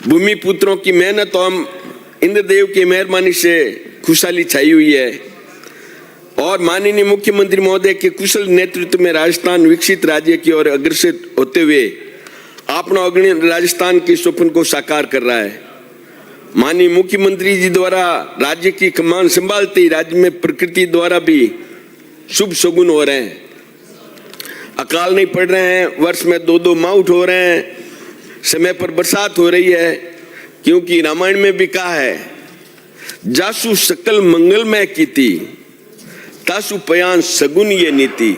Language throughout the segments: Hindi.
भूमिपुत्रों की मेहनत और इंद्रदेव की मेहरबानी से खुशहाली छाई हुई है और माननीय मुख्यमंत्री महोदय के कुशल नेतृत्व में राजस्थान विकसित राज्य की ओर अग्रसर होते हुए अपना अग्रणी राजस्थान के स्वप्न को साकार कर रहा है। माननीय मुख्यमंत्री जी द्वारा राज्य की कमान संभालते ही राज्य में प्रकृति द्वारा भी शुभ शगुन हो रहे हैं। अकाल नहीं पड़ रहे हैं, वर्ष में 2-2 माउट हो रहे हैं, समय पर बरसात हो रही है, क्योंकि रामायण में भी कहा है जासु सकल मंगलमय कीती तासु पयान सगुन ये नीति।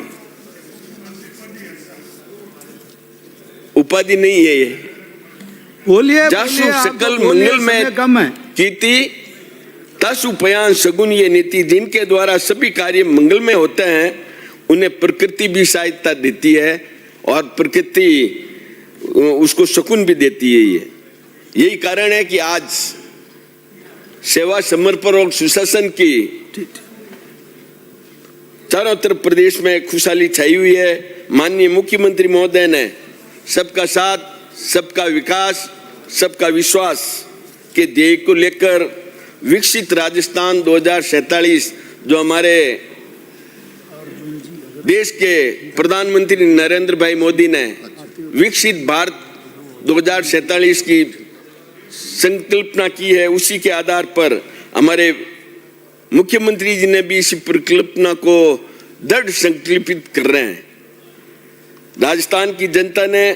उपाधि नहीं है ये, बोलिए जासु सकल मंगलमय कीती तासु पयान सगुन ये नीति। जिनके द्वारा सभी कार्य मंगलमय होते हैं उन्हें प्रकृति भी सहायता देती है और प्रकृति उसको सुकून भी देती है। यही कारण है कि आज सेवा समर्पण और सुशासन की चारों तरफ प्रदेश में खुशहाली छाई हुई है। माननीय मुख्यमंत्री महोदय ने सबका साथ, सबका विकास, सबका विश्वास के ध्येय को लेकर विकसित राजस्थान 2047 जो हमारे देश के प्रधानमंत्री नरेंद्र भाई मोदी ने विकसित भारत 2047 की संकल्पना की है, उसी के आधार पर हमारे मुख्यमंत्री जी ने भी इस परिकल्पना को दृढ़ संकल्पित कर रहे हैं। राजस्थान की जनता ने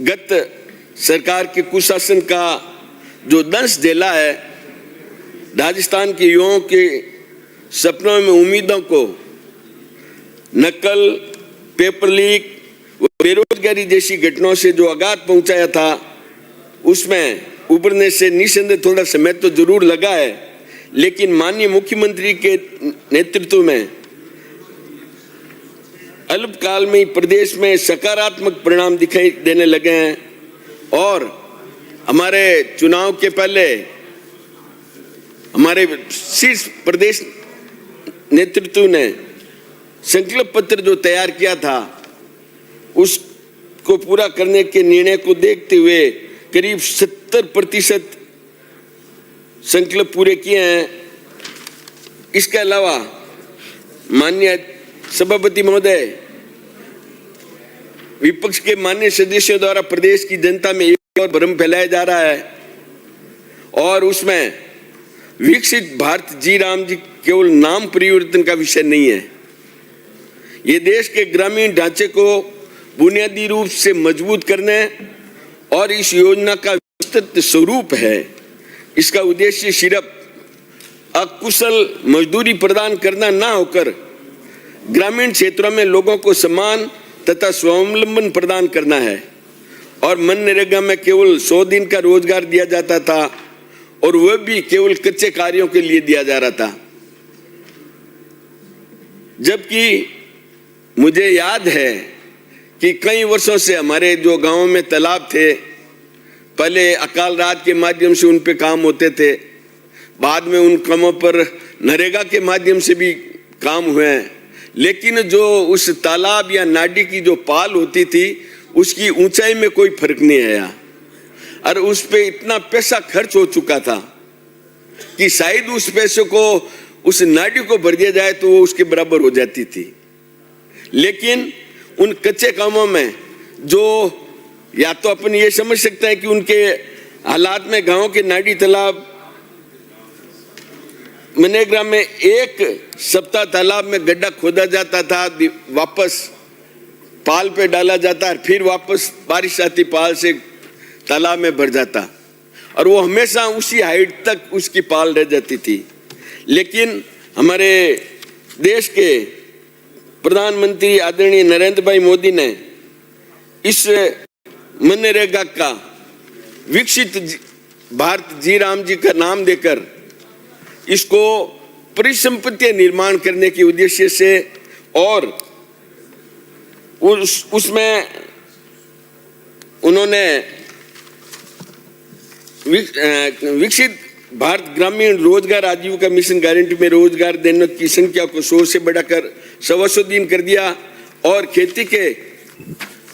गत सरकार के कुशासन का जो दंश झेला है, राजस्थान के युवाओं के सपनों में उम्मीदों को नकल, पेपर लीक, बेरोजगारी जैसी घटनाओं से जो आघात पहुंचाया था, उसमें उभरने से निसंदेह थोड़ा समय तो जरूर लगा है, लेकिन माननीय मुख्यमंत्री के नेतृत्व में अल्पकाल में ही प्रदेश में सकारात्मक परिणाम दिखाई देने लगे हैं और हमारे चुनाव के पहले हमारे शीर्ष प्रदेश नेतृत्व ने संकल्प पत्र जो तैयार किया था उसको पूरा करने के निर्णय को देखते हुए करीब 70% संकल्प पूरे किए हैं। इसके अलावा माननीय सभापति महोदय, विपक्ष के माननीय सदस्यों द्वारा प्रदेश की जनता में एक और भ्रम फैलाया जा रहा है और उसमें विकसित भारत जी राम जी केवल नाम परिवर्तन का विषय नहीं है। ये देश के ग्रामीण ढांचे को बुनियादी रूप से मजबूत करने और इस योजना का विस्तृत स्वरूप है। इसका उद्देश्य सिर्फ अकुशल मजदूरी प्रदान करना ना होकर ग्रामीण क्षेत्रों में लोगों को समान तथा स्वावलंबन प्रदान करना है। और मनरेगा में केवल 100 दिन का रोजगार दिया जाता था और वह भी केवल कच्चे कार्यों के लिए दिया जा रहा था, जबकि मुझे याद है कि कई वर्षों से हमारे जो गांवों में तालाब थे, पहले अकाल राज के माध्यम से उन पे काम होते थे, बाद में उन कामों पर नरेगा के माध्यम से भी काम हुए हैं, लेकिन जो उस तालाब या नाडी की जो पाल होती थी उसकी ऊंचाई में कोई फर्क नहीं आया और उस पे इतना पैसा खर्च हो चुका था कि शायद उस पैसे को उस नाडी को भर दिया जाए तो वो उसके बराबर हो जाती थी। लेकिन उन कच्चे कामों में जो या तो अपन ये समझ सकते हैं कि उनके हालात में गांव के नाडी तालाब मनरेगा में 1 सप्ताह तालाब में गड्ढा खोदा जाता था, वापस पाल पे डाला जाता, फिर वापस बारिश आती, पाल से तालाब में भर जाता और वो हमेशा उसी हाइट तक उसकी पाल रह जाती थी। लेकिन हमारे देश के प्रधानमंत्री आदरणीय नरेंद्र भाई मोदी ने इस मनरेगा का विकसित भारत जी राम जी का नाम देकर इसको परिसंपत्ति निर्माण करने के उद्देश्य से और उसमें उन्होंने विकसित भारत ग्रामीण रोजगार आजीविका मिशन गारंटी में रोजगार देने की संख्या को 100 से बढ़ाकर 125 दिन कर दिया और खेती के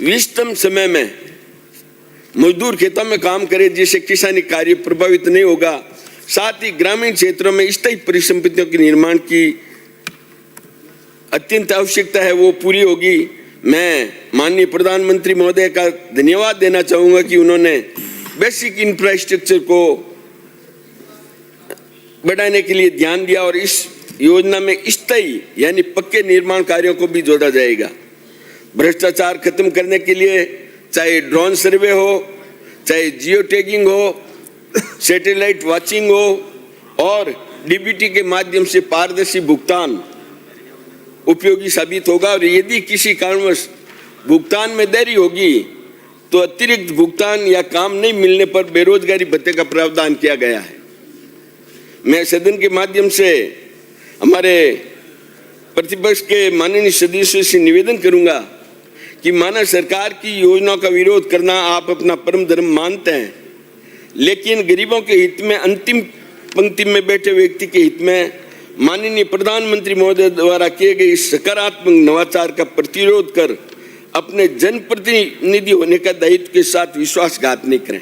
20तम समय में मजदूर खेतों में काम करे, जिससे किसानी कार्य प्रभावित नहीं होगा। साथ ही ग्रामीण क्षेत्रों में स्थायी परिसंपत्तियों के निर्माण की अत्यंत आवश्यकता है, वो पूरी होगी। मैं माननीय प्रधानमंत्री महोदय का धन्यवाद देना चाहूंगा कि उन्होंने बेसिक इंफ्रास्ट्रक्चर को बढ़ाने के लिए ध्यान दिया और इस योजना में स्थायी यानी पक्के निर्माण कार्यों को भी जोड़ा जाएगा। भ्रष्टाचार खत्म करने के लिए चाहे ड्रोन सर्वे हो, चाहे जियो टैगिंग हो, सैटेलाइट वॉचिंग हो और डीबीटी के माध्यम से पारदर्शी भुगतान उपयोगी साबित होगा। और यदि किसी कारणवश भुगतान में देरी होगी तो अतिरिक्त भुगतान या काम नहीं मिलने पर बेरोजगारी भत्ते का प्रावधान किया गया है। मैं सदन के माध्यम से हमारे प्रतिपक्ष के माननीय सदस्यों से निवेदन करूंगा कि माना सरकार की योजनाओं का विरोध करना आप अपना परम धर्म मानते हैं, लेकिन गरीबों के हित में, अंतिम पंक्ति में बैठे व्यक्ति के हित में माननीय प्रधानमंत्री महोदय द्वारा किए गए इस सकारात्मक नवाचार का प्रतिरोध कर अपने जनप्रतिनिधि होने का दायित्व के साथ विश्वासघात नहीं करें।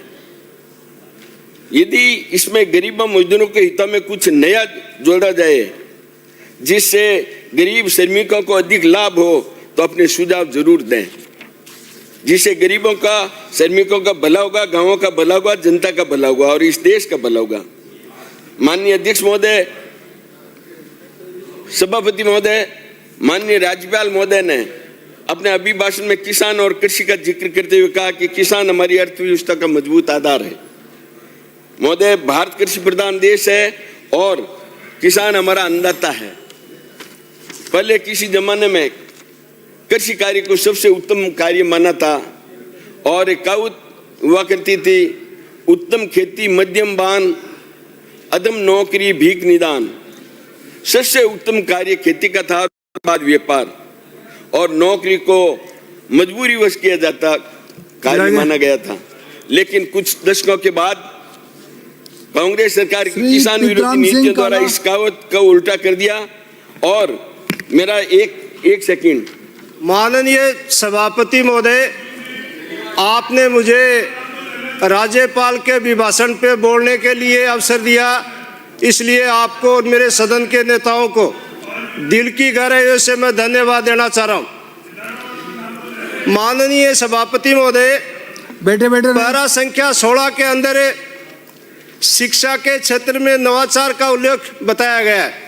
यदि इसमें गरीबों मजदूरों के हितों में कुछ नया जोड़ा जाए जिससे गरीब श्रमिकों को अधिक लाभ हो तो अपने सुझाव जरूर दें, जिससे गरीबों का, श्रमिकों का भला होगा, गांवों का भला होगा, जनता का भला होगा और इस देश का भला होगा। माननीय अध्यक्ष महोदय, सभापति महोदय, माननीय राज्यपाल महोदय ने अपने अभिभाषण में किसान और कृषि का जिक्र करते हुए कहा कि किसान हमारी अर्थव्यवस्था का मजबूत आधार है। महोदय, भारत कृषि प्रधान देश है और किसान हमारा अन्नदाता है। पहले किसी जमाने में कृषि कार्य को सबसे उत्तम कार्य माना था और एक कहावत हुआ करती थी, उत्तम खेती मध्यम बान, अदम नौकरी भीख निदान। सबसे उत्तम कार्य खेती का था, बाद व्यापार और नौकरी को मजबूरीवश किया जाता कार्य माना गया था। लेकिन कुछ दशकों के बाद कांग्रेस सरकार की किसान विरोधी नीतियों द्वारा इस कहावत को उल्टा कर दिया। और मेरा एक सेकंड, माननीय सभापति महोदय, आपने मुझे राज्यपाल के अभिभाषण पे बोलने के लिए अवसर दिया, इसलिए आपको और मेरे सदन के नेताओं को दिल की गहराइयों से मैं धन्यवाद देना चाह रहा हूँ। माननीय सभापति महोदय, बैठे पैरा संख्या 16 के अंदर शिक्षा के क्षेत्र में नवाचार का उल्लेख बताया गया है।